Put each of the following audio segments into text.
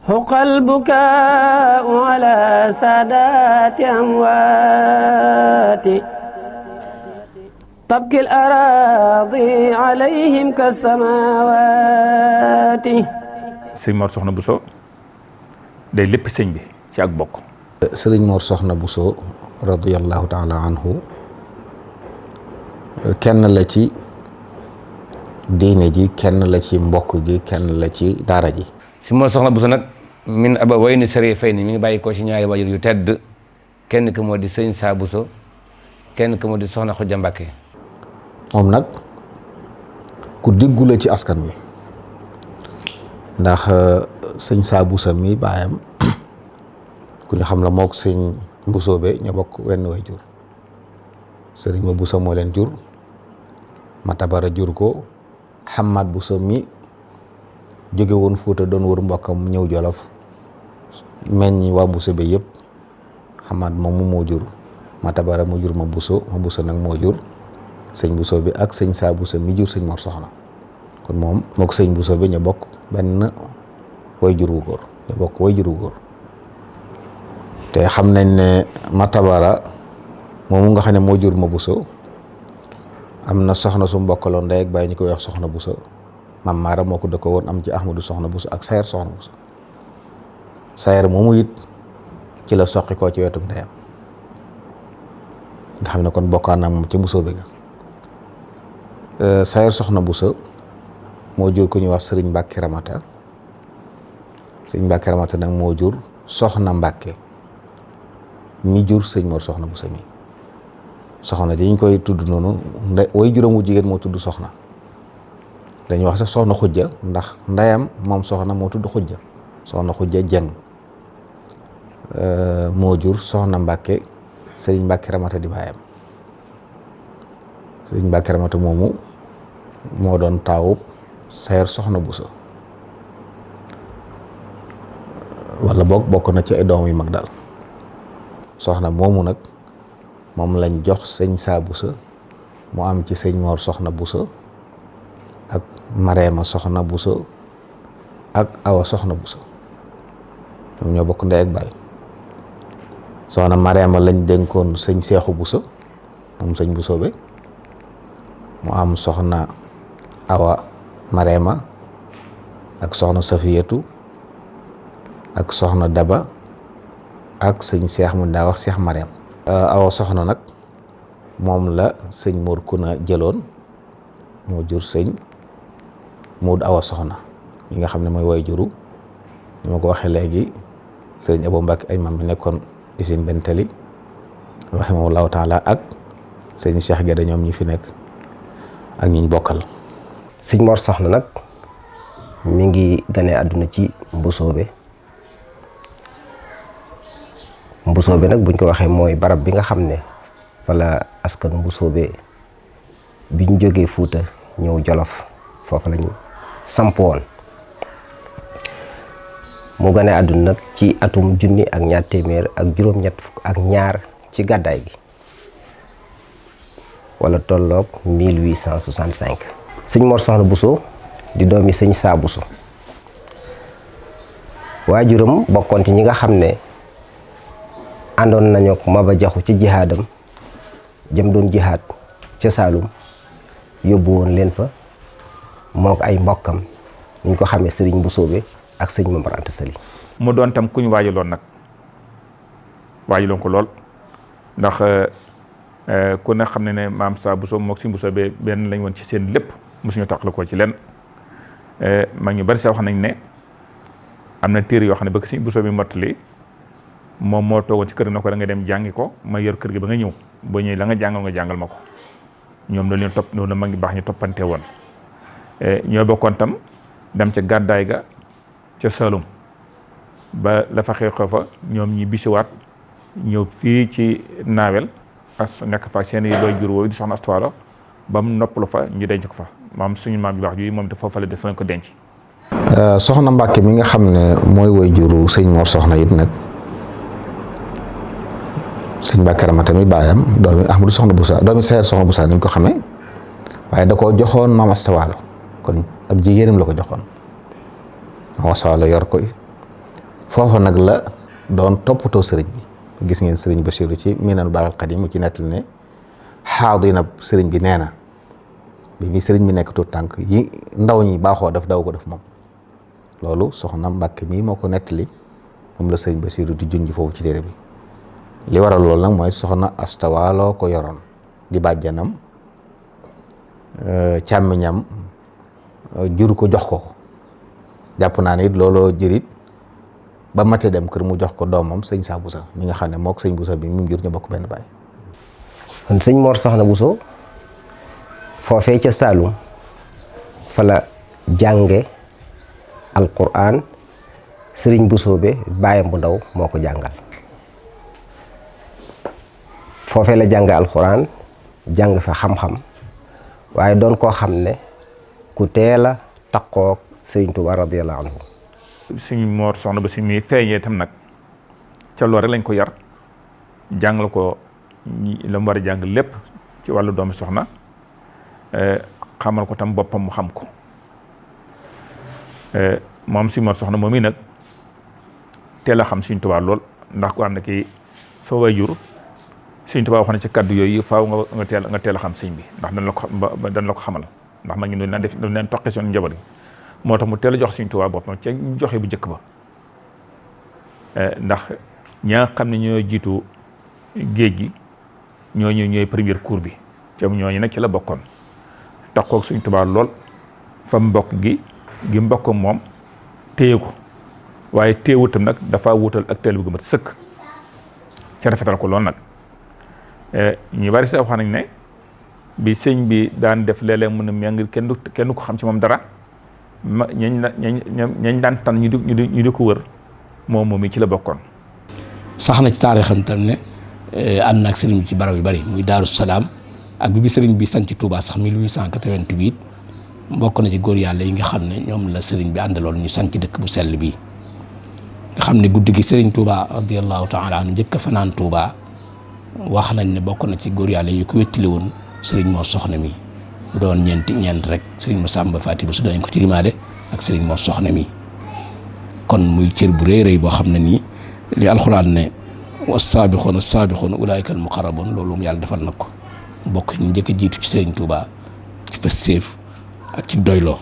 حق البكاء على سادات أموات تبكي الأراضي عليهم كالسماوات. sëñ Mor Soxna Bousso day lépp sëñ bi ci ak bokk. sëriñ Mor Soxna Bousso radiyallahu taala anhu kenn la ci diine ji, kenn la ci mbokk gi, kenn la ci daara ji. si Mor Soxna Bousso nag min abawayni sharifayni mi ngi bàyyi ko ci ñaari wajur yu tedd, kenn ki moo di sëñ Saa Bousso, kenn ki moo di Soxna Xuja Mbàkke. moom nag ku diggu la ci askan wi ndax sëñ Saa Bousso mi baayam ku ñu xam la mook sëñ Mbusoobe ñoo bokk wenn way jur. sëriñ ma Bousso moo leen jur, ma tabara jur ko. Xamaat Bousso mi jóge woon Fuuta doon wër mbokkam ñëw Jolof meññ waa Mbusoobe yëpp. Xamaat moom moo jur ma tabara mu jur ma Bousso nag moo jur sëñ Mbusoobe ak sëñ Saa Bousso mi jur sëñ Mor Soxna. kon moom mook sëñ Mbusoobe ñu bokk benn way jur wu góor, ñu bokk way jur wu góor. te xam nañ ne Matabara moomu nga xam ne moo jur ma Bousso am na soxna su mbokkaloon ndey ak baay ñu koy wax Soxna Bousso. Mam Maara moo ko dëkk woon am ci Ahmadu Soxna Bousso ak Sayer Soxna Bousso. Sayer moomu it ci la soqi koo ci wetum ndeyam nga xam ne kon bokkaan na moom ci Bousso bi nga Sayer Soxna Bousso moo jur ku ñuy wax Sëriñ Mbàkke Ramata. Sëriñ Mbàkke Ramata nag moo jur Soxna Mbàkke mi jur sëñ Mor Soxna Bousso mi. soxna diñ koy tudd noonu way juróomu jigéen moo tudd Soxna. dañuy wax sax Soxna Xujja ndax ndeyam moom Soxna moo tudd Xujja. Soxna Xujja Jeng moo jur Soxna Mbàkke Sëriñ Mbàkke Ramata di baayam. Sëriñ Mbàkke Ramata moomu moo doon taawub Sayer Soxna Bousso wala bokk na ci ay doom yu mag daal. soxna moomu nag moom lañ jox sëñ Saa Bousso mu am ci sëñ Mor Soxna Bousso ak Mareema Soxna Bousso ak Awa Soxna Bousso ñoom ñoo bokk ndey ak baay. soxna Mareema lañ dénkoon sëñ Seexu Bousso moom sëñ Bousso be mu am soxna Awa Mareema ak soxna Safiyatu ak soxna Daba ak sëñ Seex mu daa wax Seex Mareem. Awa Soxna nag moom la sëñ Mor Kuna jëloon moo jur sëñ Moodu Awa Soxna mi nga xam ne mooy way juru ni ma ko waxee léegi sëñ Abo Mbàkke ay mam mi nekkoon usine Bentali rahimahullahu taala ak sëñ Cheikh Guédé ñoom ñi fi nekk ak ñiñ bokkal. sëñ Mor Soxna nag mi ngi ganee àdduna ci Mbusoobe nag buñ ko waxee mooy barab bi nga xam ne wala askanu Mbusoobe biñ jógee Fuuta ñëw Jolof foofu lañu samp woon. mu ganee àdduna nag ci atum 1282 ci gàddaay gi wala tolloog 1865. sëñ Mor Soxna Bousso di doomi sëñ Saa Bousso waajuram bokkoon ci ñi nga xam ne àndoon nañu ak Maba Jaxu ci jihaadam jëm doon jihaad ca Saalum yóbbu woon leen fa mook ay mbokkam ñu ko xamee sëriñ Mbusoobe ak sëñ Mamar Anta Sali. mu doon tam ku ñu waajaloon nag waajaloon ko lool ndax ku ne xam ne ne maam Saa Bousso mook si Mbusoobe benn lañ woon ci seen lépp mosuñu taxal ko ci lenn. mag ñu bari sax wax nañ ne am na téere yoo xam ne bëgg si Mbusoobe mottali moom moo toogoon ci kër gi na ko da nga dem jàngi ko ma yor kër gi ba nga ñëw boo ñëwee la nga jàngal nga jàngal ma ko ñoom dañu leen topp noonu la mag ñu baax ñu toppante woon. ñoo bokkoon tam dem ca gàddaay ga ca Saloum ba la fa xew fa ñoom ñi bisiwaat ñëw fii ci naawel nekk fa seen i doy jur wooyu di soxna Astuwaalo ba mu noppalu fa ñu denc ko fa maam suñu maam ju baax ji moom te foofa la def fa lañ ko denc. soxna Mbàkke mi nga xam ne mooy way juru sëñ Mor Soxna it nag sëñ Mbàkke Ramata mi baayam doomi Ahmadu Soxna Bousso doomi Sayer Soxna Bousso ni ñu ko xamee waaye da koo joxoon maam Astuwaalo kon ab jigéenam la ko joxoon maam Astuwaalo yor ko foofa nag la doon toppatoo sëriñ bi gis ngeen sëriñ Basiiru ci Minanul Baaxil Xadiim mu ci nettali ne xaadina sëriñ bi nee na bi sëriñ bi nekk tuut tànk yi ndaw ñi baaxoo daf daw ko def moom loolu soxna Mbàkke mii moo ko nettali moom la sëriñ Basiiru di junj foofu ci téere bi li waral loolu nag mooy soxna astawaaloo ko yoroon di bàjjanam càmmiñam jur ko jox ko jàpp naa ne it looloo jërit ba mate dem kër mu jox ko doomam sëñ Saa Buso mi nga xam ne mook sëñ Buso bi mu jur ñu bokk benn baay. kon sëñ Mor Soxna Buso foofee ca Saalum fa la jànge alquran sëriñ Buso be baayam bu ndaw moo ko jàngal foofee la jànge alquran jàng fa xam-xam waaye doon koo xam ne ku teel a taqoog sëriñ Tuubaa radiyallaahu anhu. suñ Mor Soxna ba si muy feeñee tam nag ca loolu rek lañ ko yar jàngal ko la mu war a jàng lépp ci wàllu doomi soxna xamal ko tam boppam mu xam ko moom suñ Mor Soxna moom i nag teel a xam Sëriñ Tuubaa lool ndax ko am na kii sa waajur Sëriñ Tuubaa wax na ci kaddu yooyu faaw nga teel a xam sëñ bi ndax dañ la ko xamal ndax ma ngi doon def doon leen toqe seen njaboot yi moo tax mu teel a jox Sëriñ Tuubaa boppam ca joxe bu njëkk ba ndax ñaa xam ne ñoo jiitu géej gi ñooy premier cours bi ca ñooñu nag ci la bokkoon taxaw ak Sëriñ Tuubaa lool fa mbokk gi mbokk moom téye ko waaye téewutam nag dafa wutal ak teel bu mat sëkk ca rafetal ko lool nag ñu bari sax wax nañ ne bi sëñ bi daan def léeg-léeg mu ne méng kenn ko xam ci moom dara ma ñañ daan tan ñu di ko wër moom yi ci la bokkoon. sax na ci taarixam tam ne ànd na ak sëriñ bi ci barab yu bari muy Daaru Salaam ak bi sëriñ bi sanc Touba sax 1888 bokk na ci góor yàlla yi nga xam ne ñoom la sëriñ bi àndaloon ñu sanc dëkk bu sell bii nga xam ne guddi gi sëriñ Touba radiyallahu taala anhu njëkk a fanaan Touba wax nañ ne bokk na ci góor yàlla yi ko wéttali woon sëriñ Mor Soxna mi mu doon ñeent rek sëriñ Masamba Faati bu su dañ ko ci limaade ak sëriñ Mor Soxna mi kon muy cër bu rëy boo xam ne nii li alxuraan ne was-saabixuuna as-saabixuuna ulaa'ika al-muqarrabuun loolu yàlla defal na ko bokk ñu njëkk a jiitu ci sëriñ Touba ci pastéef ak ci doyloo.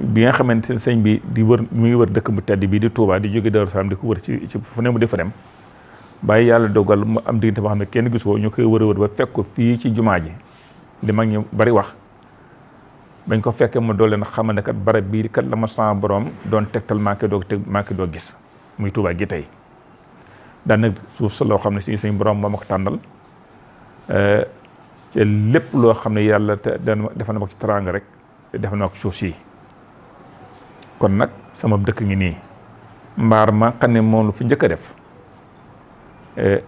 bi nga xamante ne sëñ bi di wër mu ngi wër dëkk bu tedd bii di Touba di jóge Daaru Salaam di ko wër ci fu ne mu defa dem bàyyi yàlla dogal mu am diggante boo xam ne kenn gisoo ñu koy wër ba fekk ko fii ci jumaa ji li mag ñu bari wax bañ ko fekkee mu dool leen xamal ne kat barab bii kat la ma sama borom doon tegtal maa ngi doo gis muy Touba gi tey daan nag suuf sa loo xam ne si suñ borom moo ma ko tànnal te lépp loo xam ne yàlla te defal na ma ko ci teraanga rek defal na ma ko suuf si kon nag sama dëkk ngi nii mbaar ma xam ne moom lu fi njëkk a def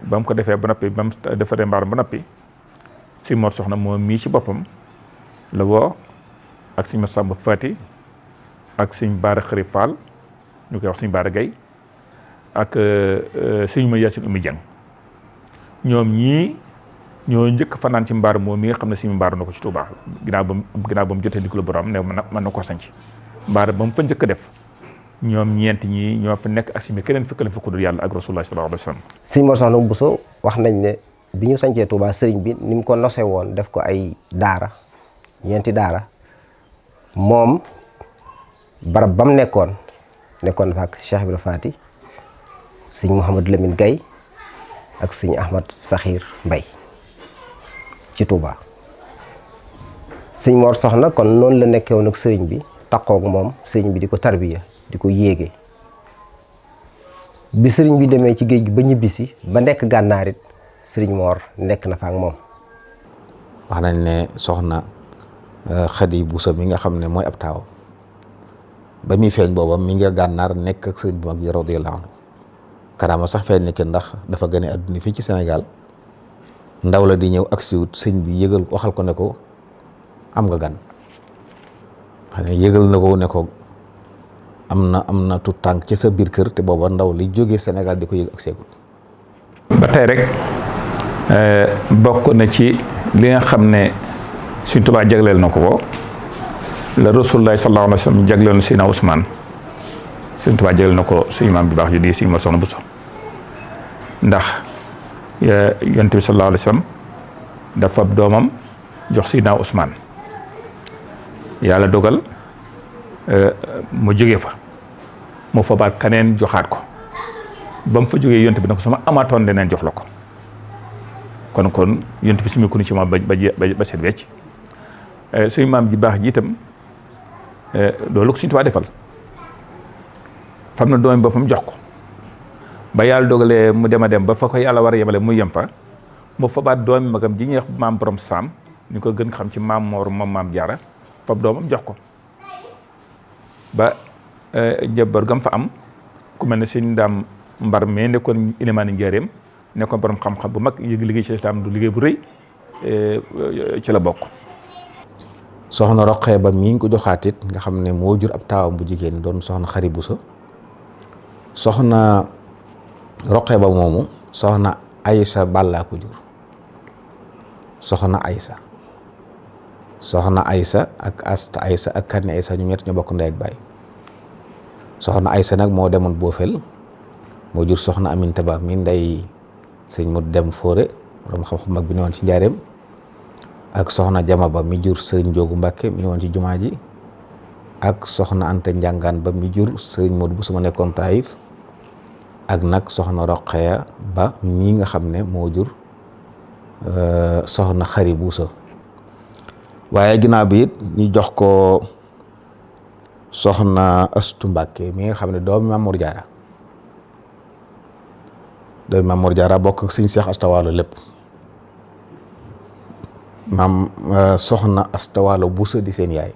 ba mu ko defee ba noppi ba mu defaree mbaar ba noppi si Mor Soxna moom mii ci boppam la woo ak sëñ Masamba Faati ak sëñ Baara Xëri Fall ñu koy wax sëñ Baara Gay ak sëñ ma Yaasin Umi Jeng ñoom ñii ñoo njëkk fanaan ci mbaar moom mi nga xam ne si mbaar na ko ci Touba ginnaaw ba mu jotee ndigalu borom ne mën na koo sanc mbaar ba mu fa njëkk a def ñoom ñeent ñii ñoo fa nekk ak si keneen fekk leen fa ku dul yàlla ak Rasulullah sallallahu alayhi wa sallam. sëñ Mor Soxna Bousso wax nañ ne bi ñu sancee Touba sëriñ bi ni mu ko nose woon def ko ay daara ñeenti daara moom barab ba mu nekkoon fa ak Cheikh Ibrahima Faty sëñ Mouhamadou Lamine Gaye ak sëñ Ahmad Sakhir Mbay ci Touba sëñ Mor Soxna kon noonu la nekkee woon ak sëriñ bi takkook moom sëriñ bi di ko tarbiya di ko yéege bi sëriñ bi demee ci géej gi ba ñibbisi ba nekk gànnaarit sëriñ Mor nekk na fa ak moom. wax nañ ne soxna Xadi Buso mi nga xam ne mooy ab taaw ba muy feeñ booba mi nga gànnaar nekk ak sëriñ bi mag bi radiyallaahu anhu karaama sax feeñ nekk ndax dafa gane àdduna fii ci Sénégal ndaw la di ñëw ak siwut sëñ bi yëgal waxal ko ne ko am nga gan xam ne yëgal na ko ne ko am na tout tànk ci sa biir kër te booba ndaw li jógee Sénégal di ko yëg ak seegut ba tey rek bokk na ci li nga xam ne Sëñ Tuubaa jagleel na ko la Rasulullah sallallahu alayhi wa sallam jagleel na Seydina Ousmane Sëriñ Tuubaa jël na ko suñu maam bi baax ju di Sëriñ Mor Soxna Bousso ndax yonent bi sallallahu alayhi wa sallam dafa doomam jox Seydina Ousmane yàlla dogal mu jóge fa mu fabaat kaneen joxaat ko ba mu fa jógee yonent bi na ko sama amaatoon leneen jox la ko kon yonent bi suñu kunu ci ma ba seet wecc suñu maam ji baax ji itam loolu ko Sëriñ Tuubaa defal fam na doom boppam jox ko ba yàlla dogalee mu dem a dem ba fa ko yàlla war a yemale muy yem fa mu fabaat doomi magam ji ñuy wax maam borom saam ñu ko gën xam ci maam Moor moom maam Jaara fab doomam jox ko ba njaboot gam fa am ku mel ne sëñ Daam Mbar mais nekkoon ilimaani njaareem nekkoon borom xam-xam bu mag yëg liggéey ci islaam du liggéey bu rëy ci la bokk. soxna Roqee ba mi ngi ko joxaatit nga xam ne moo jur ab taawam bu jigéen doon soxna Xari Buso soxna Roqee ba moomu soxna Aysa Balla ko jur soxna Aysa ak Asta Aysa ak Kanni Aysa ñu ñett ñoo bokk ndey ak baay soxna Aysa nag moo demoon Boofel moo jur soxna Aminta Ba mi ndey sëñ mu dem Fóore borom xam-xam mag bi ne woon ci njaareem ak soxna Jama Ba mi jur sëriñ Joogu Mbàkke mi ne woon ci jumaa ji ak soxna Anta Njàngaan Ba mi jur sëriñ Moodu bu sama nekkoon Taayif ak nag soxna Roqeya Ba mii nga xam ne moo jur soxna Xari Buuso waaye ginnaaw bi it ñu jox ko soxna Astu Mbàkke mi nga xam ne doomi Maam Mor Jaara bokk ak sëñ Seex Asta Waalo lépp soxna Asta Waalo Buso di seen yaay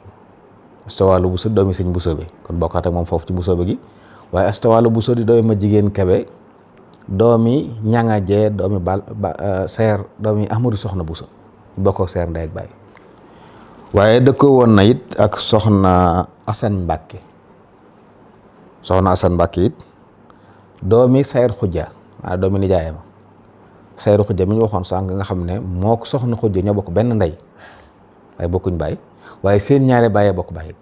Asta Waalo Buso doomi sëñ Buso bi kon bokkaat ak moom foofu ci Buso bi gi waaye Asta Waalo Buso di doomi ma jigéen Kebe doomi ñanga jee doomi seer doomi Ahmadu Soxna Buso bokk ak seer ndey ak baay waaye dëkkoo woon na it ak soxna Asan Mbàkke it doomi Sayar Xujja maanaam doomi nijaayam Sayar Xujja mi ñu waxoon sànq nga xam ne moo ko soxna Xujja ñoo bokk benn ndey waaye bokkuñ baay waaye seen ñaari baay bokk baay it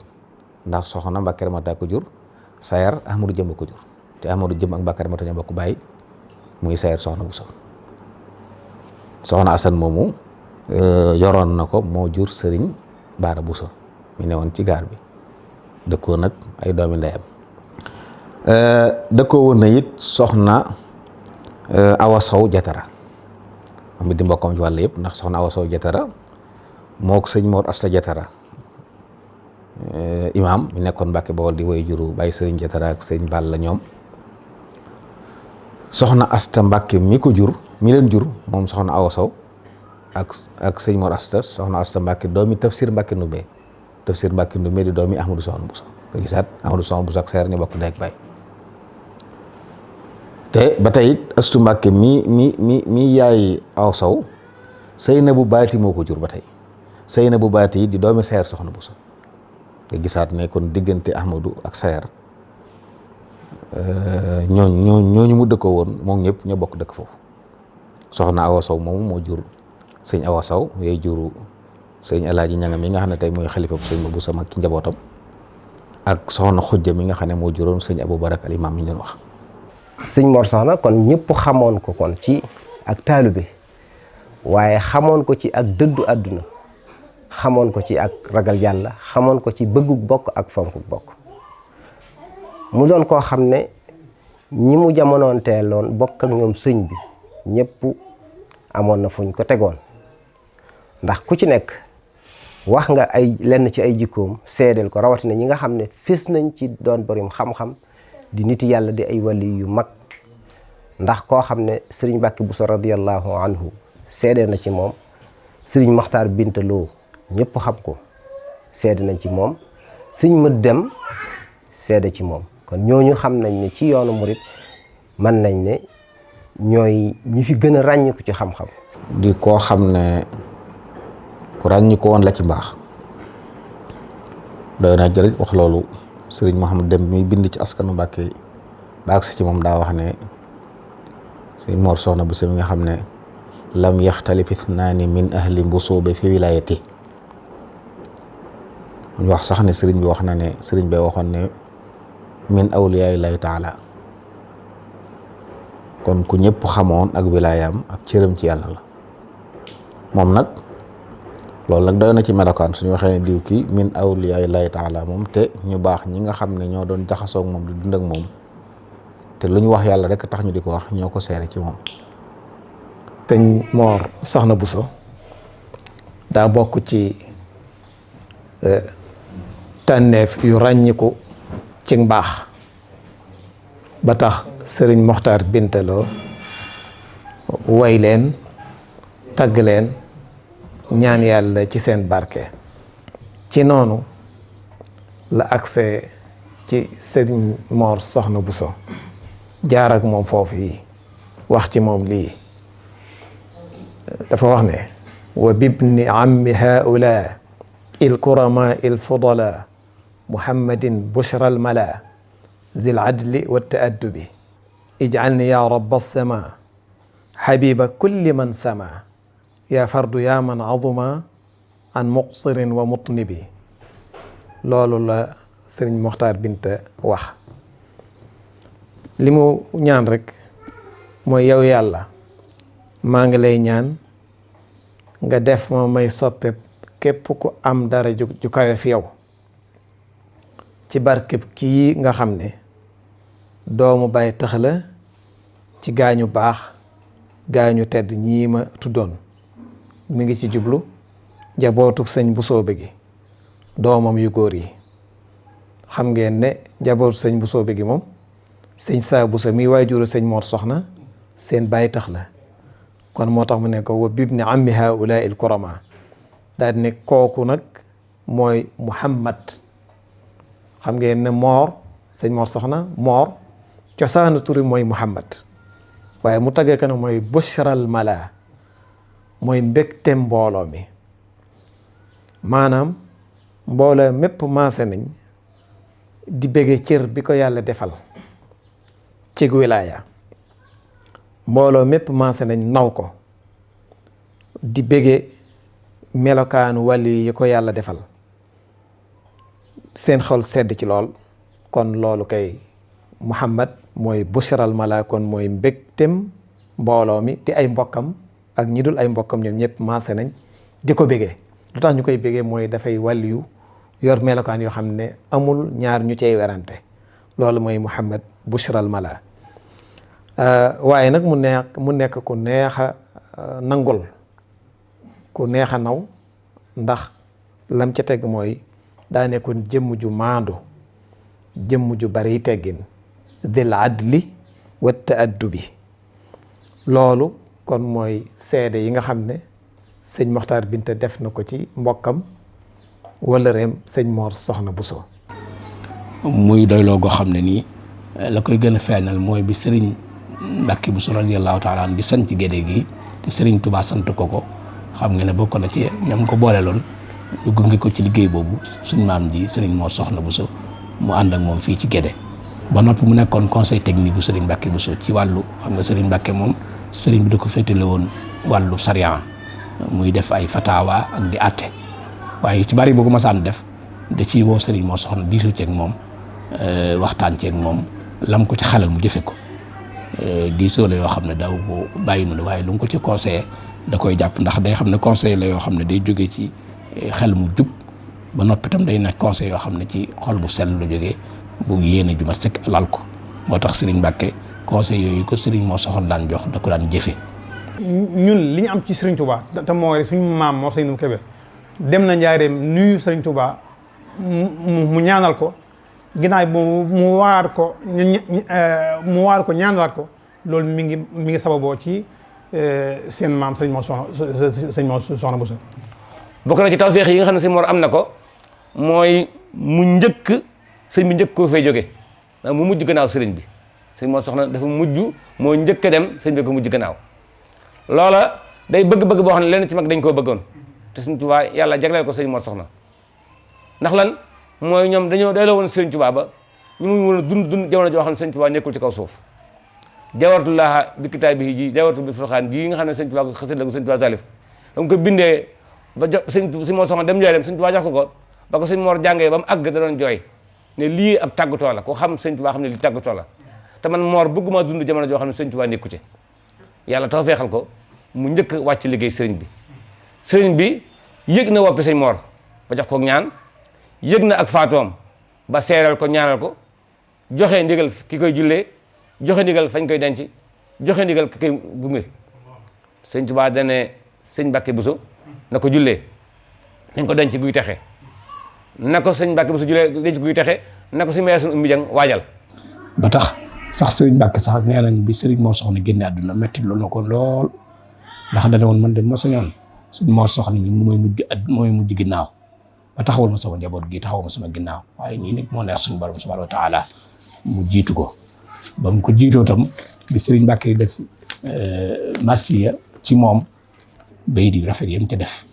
ndax soxna Mbàkke Ramata ko jur Sayar Ahmadu Jëm ko jur te Ahmadu Jëm ak Mbàkke Ramata ñoo bokk baay muy Sayar Soxna Buso soxna Asan moomu yoroon na ko moo jur Sëriñ Baara Buso mi ne woon ci gaar bi dëkkoo nag ay doomi ndeyam dëkkoo woon na it soxna Awa Sow Jatara am di mbokkam ci wàll yëpp ndax soxna Awa Sow Jatara moo ko sëñ Mor Asta Jatara imaam mi nekkoon Mbàkke Bawol di woy juru bàyyi Sëriñ Jatara ak sëñ Balla ñoom soxna Asta Mbàkke mi ko jur mi leen jur moom soxna Awa Sow ak sëñ Mor Asta soxna Asta Mbàkke doomi Tafsir Mbàkke Ndumbe di doomi Ahmadu Soxna Buso nga gisaat Ahmadu Soxna Buso ak Sayar ñu bokk ndey ak baay te ba tey it Astu Mbàkke mi yaay Awa Sow Seynabu Baati moo ko jur ba tey Seynabu Baati di doomi Sayar Soxna Buso nga gisaat ne kon diggante Ahmadu ak Sayar ñooñu mu dëkkoo woon moom ñëpp ñoo bokk dëkk foofu soxna Awa Sow moomu moo jur sëñ Awa Sow yooyu juru sëñ Alaaji Ñanga mi nga xam ne tey mooy xalifa bu sëñ Mor Buso mag ci njabootam ak soxna Xujja mi nga xam ne moo juróon sëñ Abou Barak al imam mi ñu doon wax. sëñ Mor Soxna kon ñëpp xamoon ko kon ci ak taalibe waaye xamoon ko ci ak dëddu àdduna xamoon ko ci ak ragal yàlla xamoon ko ci bëggug bokk ak fonkug bokk mu doon koo xam ne ñi mu jamonoon teeloon bokk ak ñoom sëñ bi ñëpp amoon na fuñ ko tegoon ndax ku ci nekk wax nga ay lenn ci ay jikkoom seedeel ko rawatina ñi nga xam ne fés nañ ci doon borom xam-xam di niti yàlla di ay wali yu mag ndax koo xam ne sëriñ Mbàkke Buso radiyallahu anhu seede na ci moom sëriñ Maxtaar Binta Lo ñëpp xam ko seede nañ ci moom sëñ ma dem seede ci moom kon ñooñu xam nañ ne ci yoonu murit mën nañ ne ñooy ñi fi gën a ràññiku ci xam-xam. di koo xam ne ku ràññiku woon la ci mbaax doy naa jërëjëf wax loolu sëriñ Mouhamed Dem mi bind ci askanu Mbàkke ba agsi ci moom daa wax ne sëriñ Mor Soxna Buso mi nga xam ne lam yaxtalif ithnaani min ahli mbusoobe fi wilayati ñu wax sax ne sëriñ bi wax na ne sëriñ bi waxoon ne min awliyaa'illahi taala kon ku ñëpp xamoon ak wilaayam ab cëram ci yàlla la moom nag loolu nag doy na ci melokaan suñu waxee ne diw kii min awliyaa'illahi taala moom te ñu baax ñi nga xam ne ñoo doon jaxasoog moom di dund ak moom te lu ñu wax yàlla rek tax ñu di ko wax ñoo ko seere ci moom. sëñ Mor Soxna Bousso daa bokk ci tànneef yu ràññiku ci mbaax ba tax sëriñ Moxtaar Bintaloo way leen tagg leen ñaan yàlla ci seen barke. ci noonu la accès ci sëriñ Mor Soxna Bousso jaar ak moom foofu yi wax ci moom lii dafa wax ne wa bibni ammi haula il kurama il fudala muhammadin bushra al mala dhil adli wa taaddubi ij'alni ya rabba as-sama habiba kulli man sama ya fardu ya man azuma an muqsirin wa mutnibi loolu la sëriñ Moxtaar Binta wax li mu ñaan rek mooy yow yàlla maa ngi lay ñaan nga def ma may soppe képp ku am dara ju kawe fi yow ci barkeb kii nga xam ne doomu bàyyi tax la ci gaañu baax gaañu tedd ñii ma tuddoon mi ngi ci jublu njabootu sëñ Busoobe gi doomam yu góor yi xam ngeen ne njabootu sëñ Busoobe gi moom sëñ Saa Buso mi waajuru sëñ Mor Soxna seen bàyyi tax la kon moo tax mu ne ko wa bibni ammi haula il kurama daal ne kooku nag mooy Muhammad xam ngeen ne Mor sëñ Mor Soxna Mor cosaanu turi mooy Muhammad waaye mu taggee ko nag mooy bushral mala mooy mbégte mbooloo mi maanaam mbooloo mépp maase nañ di bége cër bi ko yàlla defal ci wilaaya mbooloo mépp maase nañ naw ko di bége melokaanu wàllu yi ko yàlla defal seen xol sedd ci lool kon loolu kay Muhammad mooy bushral mala kon mooy mbégtem mbooloo mi di ay mbokkam ak ñi dul ay mbokkam ñoom ñëpp maase nañ di ko bégee lu tax ñu koy bégee mooy dafay wàllu yu yor melokaan yoo xam ne amul ñaar ñu cey werante loolu mooy Muhammad bushral mala waaye nag mu nekk ku neex a nangul ku neex a naw ndax lam ca teg mooy daa nekkoon jëmm ju maandu jëmm ju bari teggin dil adli wa taaddubi loolu kon mooy seede yi nga xam ne sëñ Moxtaar Binta def na ko ci mbokkam wala reem sëñ Mor Soxna Bousso muy doyloo goo xam ne nii la koy gën a feeñal mooy bi sëriñ Mbàkke Bousso radiyallahu taala an di sant Gédé gi te sëriñ Touba sant ko xam nga ne bokk na ci ñam ko booleeloon ñu gunge ko ci liggéey boobu suñ maam ji sëriñ Mor Soxna Bousso mu ànd ak moom fii ci Gédé ba noppi mu nekkoon conseil technique bu sëriñ Mbàkke Bousso ci wàllu xam nga sëriñ Mbàkke moom sëriñ bi da ko féetale woon wàllu sariya muy def ay fatawa ak di àtte waaye ci bari boo ko masaan def da ciy woo sëriñ Mor Soxna diisoo ceeg moom waxtaan ceeg moom lam ko ci xelal mu jëfe ko diisoo la yoo xam ne daw ko bàyyi noonu waaye lu mu ko ci conseillé da koy jàpp ndax day xam ne conseil la yoo xam ne day jóge ci xel mu jub ba noppi tam day nekk conseil yoo xam ne ci xol bu sell lu jógee bu yéene ju ma sëkk lal ko moo tax sëriñ Mbàkke conseil yooyu ko sëriñ Mor Soxna daan jox da ko daan jëfe ñun li ñu am ci Serigne Touba te mooy suñu maam Mor Seydou Kébé dem na Njaaréem nuyu Serigne Touba mu ñaanal ko ginnaaw mu waar ko ñaanalaat ko loolu mi ngi sababoo ci seen maam Serigne Mor Soxna Bousso. bokk na ci tawfeex yi nga xam ne sëñ Mor am na ko mooy mu njëkk sëñ bi njëkk koo fay jóge ndax mu mujj gannaaw sëriñ bi sëñ Mor Soxna dafa mujj moo njëkk a dem sëñ bi ko mujj gannaaw loola day bëgg-bëgg boo xam ne lenn ci mag dañ koo bëggoon te sëñ Tuubaa yàlla jagleel ko sëñ Mor Soxna ndax lan mooy ñoom dañoo doyloo woon sëñ Tuubaa ba ñu mu woon dund jamono joo xam ne sëñ Tuubaa nekkul ci kaw suuf jawartullaaha bi kitaab bi ji jawartu bi furxaan ji nga xam ne sëñ Tuubaa xasit la ko sëñ Tuubaa taalif dam ko bindee ba jox sëñ Mor Soxna dem Njaaréem sëñ Tuubaa jox ko ba ko sëñ Mor jàngee ba mu àgg da doon jooy ne lii ab tàggatoo la ko xam sëñ Tuubaa xam ne lii tàggatoo la te man Mor bëgguma dund jamono joo xam ne sëñ Tuubaa nekku ci yàlla taw feexal ko mu njëkk wàcc liggéey sëriñ bi yëg na woppi sëñ Mor ba jox ko ñaan yëg na ak faatoom ba seeral ko ñaanal ko joxe ndigal ki koy jullee joxe ndigal fañ koy denc joxe ndigal ki koy gunge sëñ Tuubaa dane sëñ Mbàkke Buso na ko jullee nañ ko denc guy texe na ko sëñ Mbàkke Buso jullee denc guy texe na ko si meesun ummi jang waajal ba tax sax sëriñ Mbàkke sax nee nañ bi sëriñ Mor Soxna génne àdduna metti loolu na ko lool ndax dane woon man de ma sañoon sëriñ Mor Soxna mi mooy mujj ginnaaw ba taxawal ma sama njaboot gi taxawal ma sama ginnaaw waaye nii nag moo neex suñu borom subhanahu wa taala mu jiitu ko ba mu ko jiitoo tam bi sëriñ Mbàkke di def marsiya ci moom bayit yu rafet yam ca def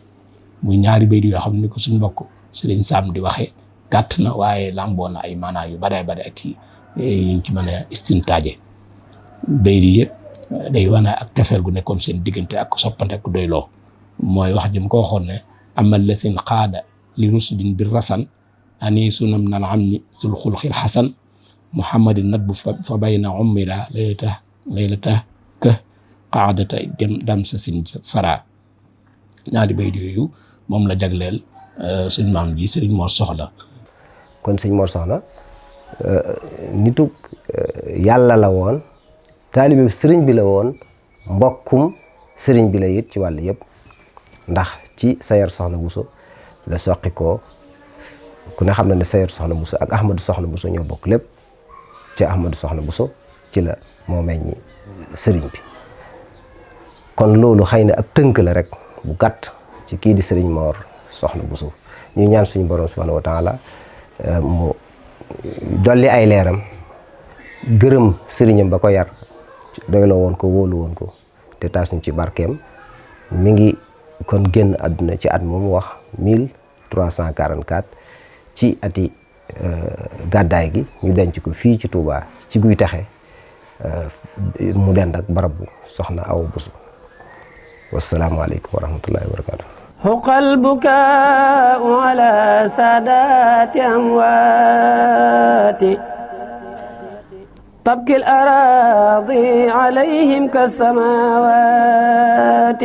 muy ñaari bayit yoo xam ne ko suñ mbokk sëriñ Sam di waxee gàtt na waaye lamboo na ay maanaa yu bare bare ak kii yuñ ci mën a istintaaje bayit yi day wane ak tefeel gu nekkoon seen diggante ak soppante ak doyloo mooy wax jëm ko waxoon ne amal la seen xaada li rusdin bir rasan ani sunam nal amni sul xulxil xasan muhammadin nat bu fa bayna umira laylata ka qaadata dam sa sin sara ñaari bayit yooyu moom la jagleel suñ maam ji sëriñ Mor Soxna. kon sëñ Mor Soxna nituk yàlla la woon taalibe sëriñ bi la woon mbokkum sëriñ bi la it ci wàll yëpp ndax ci Sayar Soxna Buso la soqi ko ku ne xam na ne Sayar Soxna Buso ak Ahmadou Soxna Buso ñoo bokk lépp ci Ahmadou Soxna Buso ci la moo meññi sëriñ bi kon loolu xëy na ab tënk la rek bu gàtt ci kii di sëriñ Mor Soxna Buso ñuy ñaan suñu borom subhanahu wa taala mu dolli ay leeram gërëm sëriñam ba ko yar doyloo woon ko wóolu woon ko te taas ñu ci barkeem mi ngi kon génn àdduna ci at moomu wax 1344 ci ati gàddaay gi ñu denc ko fii ci Touba ci guy texe mu dend ak barabu soxna Awa Buso wasalaamaaleykum wa rahmatullahi wa barakatuh حق البكاء على سادات أموات تبكي الأراضي عليهم كالسماوات